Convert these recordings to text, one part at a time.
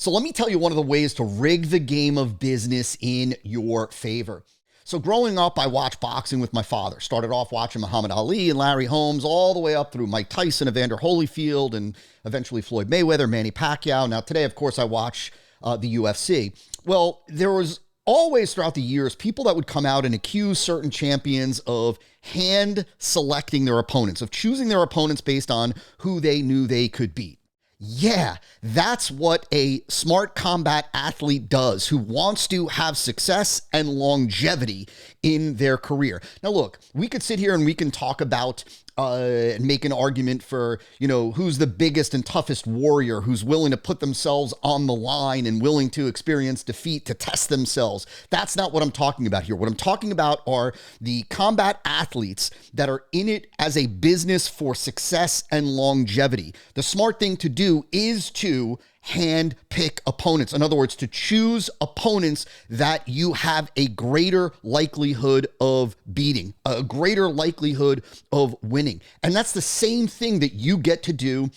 So let me tell you one of the ways to rig the game of business in your favor. So growing up, I watched boxing with my father. Started off watching Muhammad Ali and Larry Holmes all the way up through Mike Tyson, Evander Holyfield, and eventually Floyd Mayweather, Manny Pacquiao. Now today, of course, I watch the UFC. Well, there was always throughout the years people that would come out and accuse certain champions of hand selecting their opponents, of choosing their opponents based on who they knew they could beat. Yeah, that's what a smart combat athlete does who wants to have success and longevity in their career. Now, look, we could sit here and we can talk about and make an argument for, who's the biggest and toughest warrior who's willing to put themselves on the line and willing to experience defeat to test themselves. That's not what I'm talking about here. What I'm talking about are the combat athletes that are in it as a business for success and longevity. The smart thing to do is to hand pick opponents. In other words, to choose opponents that you have a greater likelihood of beating, a greater likelihood of winning. And that's the same thing that you get to do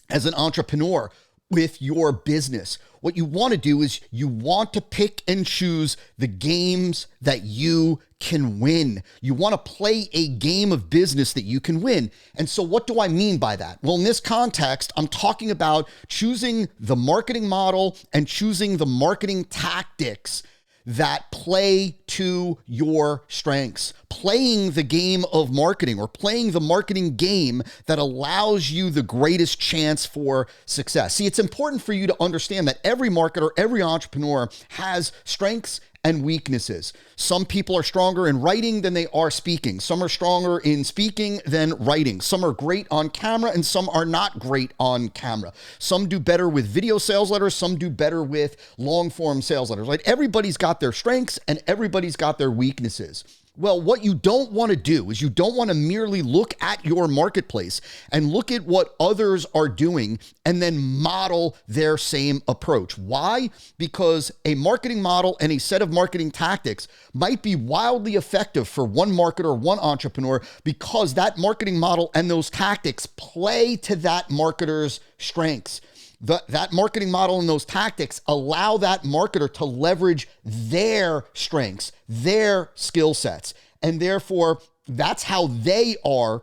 as an entrepreneur with your business. What you want to do is you want to pick and choose the games that you can win. You want to play a game of business that you can win. And so what do I mean by that? Well, in this context, I'm talking about choosing the marketing model and choosing the marketing tactics that play to your strengths, playing the game of marketing or playing the marketing game that allows you the greatest chance for success. See, it's important for you to understand that every marketer, every entrepreneur has strengths and weaknesses. Some people are stronger in writing than they are speaking. Some are stronger in speaking than writing. Some are great on camera and some are not great on camera. Some do better with video sales letters. Some do better with long form sales letters. Like, everybody's got their strengths and everybody's got their weaknesses. Well, what you don't want to do is you don't want to merely look at your marketplace and look at what others are doing and then model their same approach. Why? Because a marketing model and a set of marketing tactics might be wildly effective for one marketer, one entrepreneur, because that marketing model and those tactics play to that marketer's strengths. That marketing model and those tactics allow that marketer to leverage their strengths, their skill sets, and therefore that's how they are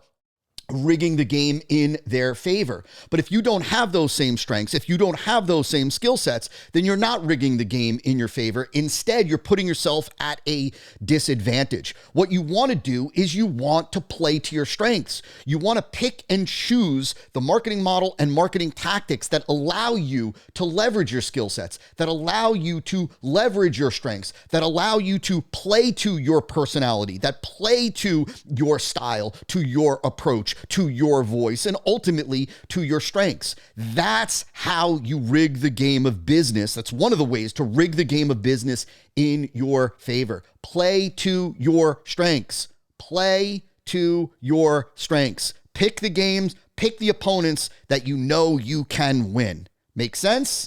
rigging the game in their favor. But if you don't have those same strengths, if you don't have those same skill sets, then you're not rigging the game in your favor. Instead, you're putting yourself at a disadvantage. What you want to do is you want to play to your strengths. You want to pick and choose the marketing model and marketing tactics that allow you to leverage your skill sets, that allow you to leverage your strengths, that allow you to play to your personality, that play to your style, to your approach, to your voice, and ultimately to your strengths. That's how you rig the game of business. That's one of the ways to rig the game of business in your favor. Play to your strengths. Play to your strengths. Pick the games, pick the opponents that you know you can win. Make sense?